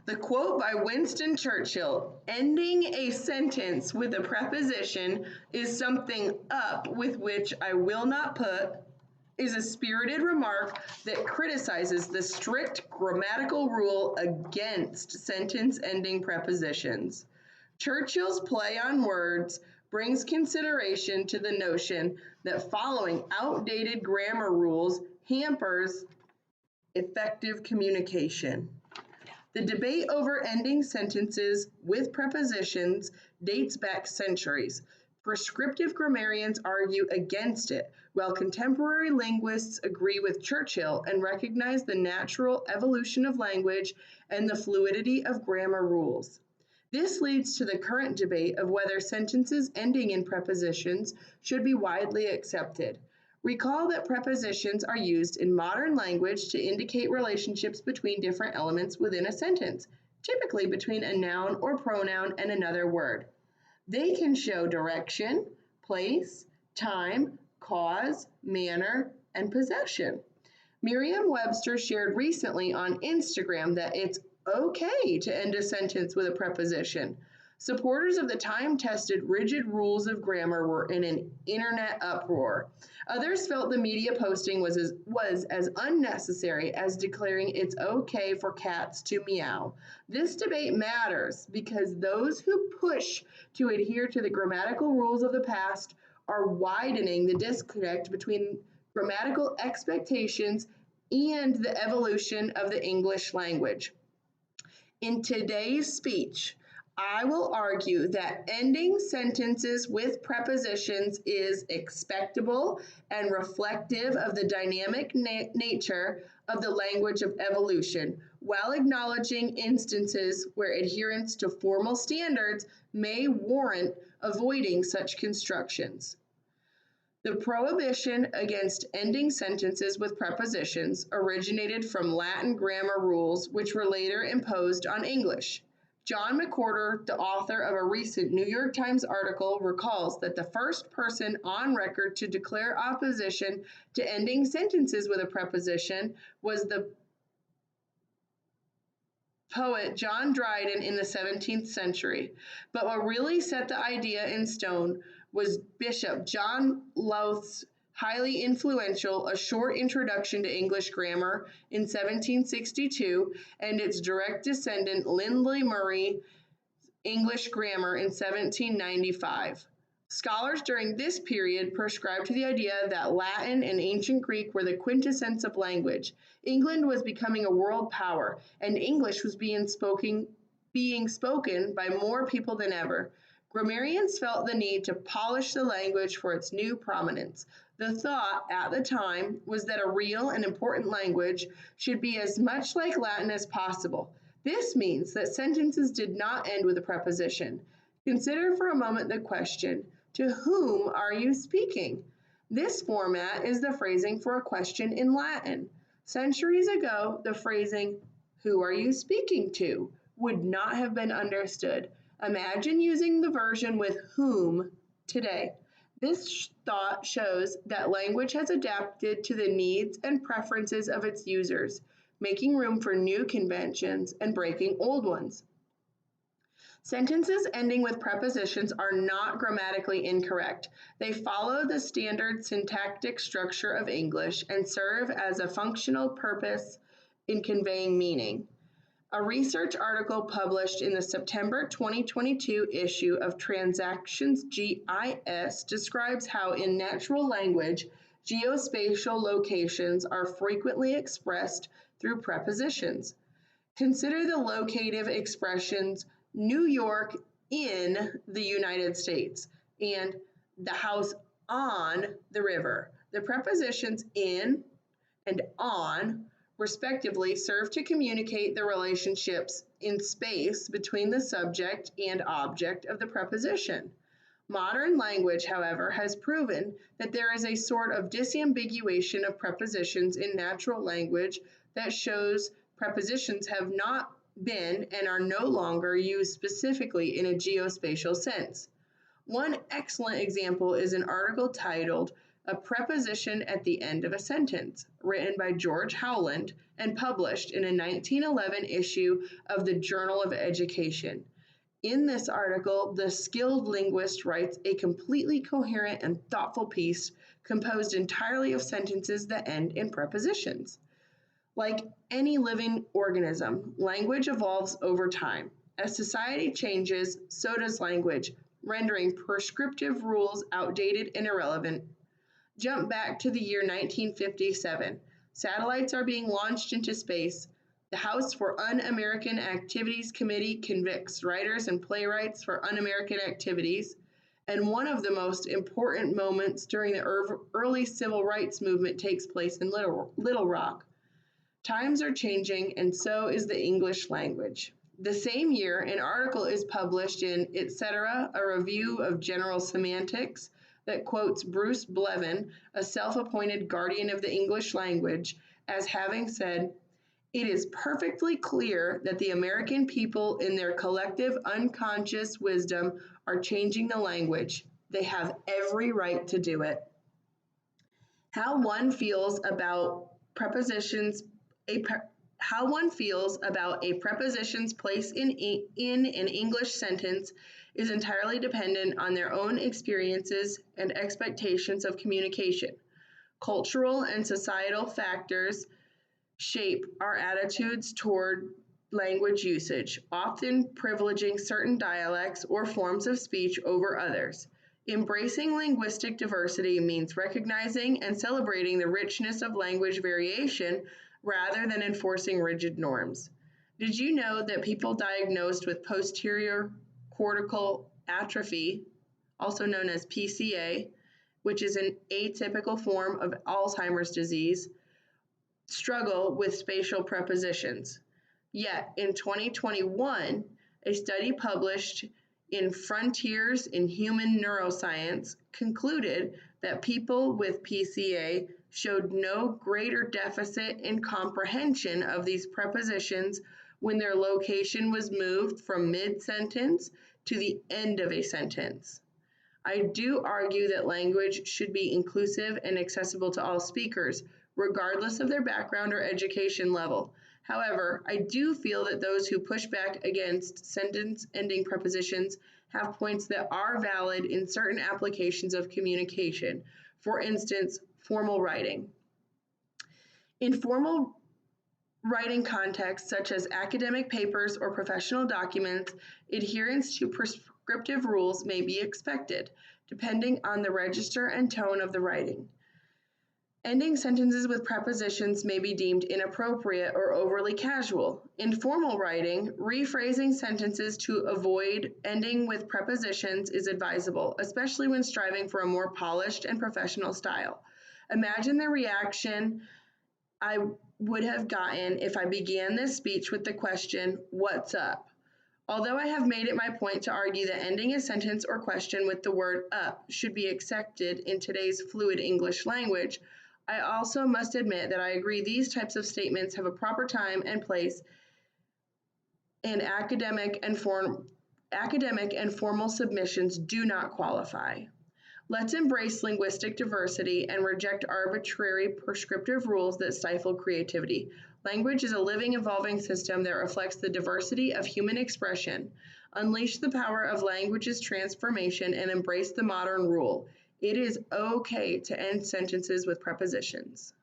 The quote by Winston Churchill, ending a sentence with a preposition is something up with which I will not put, is a spirited remark that criticizes the strict grammatical rule against sentence-ending prepositions. Churchill's play on words brings consideration to the notion that following outdated grammar rules hampers effective communication. The debate over ending sentences with prepositions dates back centuries. Prescriptive grammarians argue against it, while contemporary linguists agree with Churchill and recognize the natural evolution of language and the fluidity of grammar rules. This leads to the current debate of whether sentences ending in prepositions should be widely accepted. Recall that prepositions are used in modern language to indicate relationships between different elements within a sentence, typically between a noun or pronoun and another word. They can show direction, place, time, cause, manner, and possession. Merriam-Webster shared recently on Instagram that it's okay to end a sentence with a preposition. Supporters of the time-tested rigid rules of grammar were in an internet uproar. Others felt the media posting was as unnecessary as declaring it's okay for cats to meow. This debate matters because those who push to adhere to the grammatical rules of the past are widening the disconnect between grammatical expectations and the evolution of the English language. In today's speech, I will argue that ending sentences with prepositions is expectable and reflective of the dynamic nature of the language of evolution, while acknowledging instances where adherence to formal standards may warrant avoiding such constructions. The prohibition against ending sentences with prepositions originated from Latin grammar rules which were later imposed on English. John McWhorter, the author of a recent New York Times article, recalls that the first person on record to declare opposition to ending sentences with a preposition was the poet John Dryden in the 17th century. But what really set the idea in stone was Bishop John Lowth's highly influential A Short Introduction to English Grammar in 1762 and its direct descendant Lindley Murray's English Grammar in 1795. Scholars during this period prescribed to the idea that Latin and ancient Greek were the quintessence of language. England was becoming a world power, and English was being spoken by more people than ever. Grammarians felt the need to polish the language for its new prominence. The thought at the time was that a real and important language should be as much like Latin as possible. This means that sentences did not end with a preposition. Consider for a moment the question, to whom are you speaking? This format is the phrasing for a question in Latin. Centuries ago, the phrasing, who are you speaking to, would not have been understood. Imagine using the version with whom today. This thought shows that language has adapted to the needs and preferences of its users, making room for new conventions and breaking old ones. Sentences ending with prepositions are not grammatically incorrect. They follow the standard syntactic structure of English and serve as a functional purpose in conveying meaning. A research article published in the September 2022 issue of Transactions GIS describes how in natural language, geospatial locations are frequently expressed through prepositions. Consider the locative expressions New York in the United States and the house on the river. The prepositions in and on respectively serve to communicate the relationships in space between the subject and object of the preposition. Modern language, however, has proven that there is a sort of disambiguation of prepositions in natural language that shows prepositions have not been and are no longer used specifically in a geospatial sense. One excellent example is an article titled a preposition at the end of a sentence, written by George Howland and published in a 1911 issue of the Journal of Education. In this article, the skilled linguist writes a completely coherent and thoughtful piece composed entirely of sentences that end in prepositions. Like any living organism, language evolves over time. As society changes, so does language, rendering prescriptive rules outdated and irrelevant. Jump back to the year 1957. Satellites are being launched into space. The House for Un-American Activities Committee convicts writers and playwrights for un-American activities. And one of the most important moments during the early civil rights movement takes place in Little Rock. Times are changing, and so is the English language. The same year, an article is published in Etc., a review of general semantics, that quotes Bruce Blevin, a self-appointed guardian of the English language, as having said, "It is perfectly clear that the American people in their collective unconscious wisdom are changing the language. They have every right to do it." How one feels about prepositions how one feels about a preposition's place in an English sentence is entirely dependent on their own experiences and expectations of communication. Cultural and societal factors shape our attitudes toward language usage, often privileging certain dialects or forms of speech over others. Embracing linguistic diversity means recognizing and celebrating the richness of language variation rather than enforcing rigid norms. Did you know that people diagnosed with posterior cortical atrophy, also known as PCA, which is an atypical form of Alzheimer's disease, struggle with spatial prepositions? Yet, in 2021, a study published in Frontiers in Human Neuroscience concluded that people with PCA showed no greater deficit in comprehension of these prepositions when their location was moved from mid-sentence to the end of a sentence. I do argue that language should be inclusive and accessible to all speakers, regardless of their background or education level. However, I do feel that those who push back against sentence-ending prepositions have points that are valid in certain applications of communication. For instance, formal writing. In formal writing contexts, such as academic papers or professional documents, adherence to prescriptive rules may be expected, depending on the register and tone of the writing. Ending sentences with prepositions may be deemed inappropriate or overly casual. In formal writing, rephrasing sentences to avoid ending with prepositions is advisable, especially when striving for a more polished and professional style. Imagine the reaction I would have gotten if I began this speech with the question, "What's up?" Although I have made it my point to argue that ending a sentence or question with the word up should be accepted in today's fluid English language, I also must admit that I agree these types of statements have a proper time and place and academic and formal submissions do not qualify. Let's embrace linguistic diversity and reject arbitrary prescriptive rules that stifle creativity. Language is a living, evolving system that reflects the diversity of human expression. Unleash the power of language's transformation and embrace the modern rule. It is okay to end sentences with prepositions.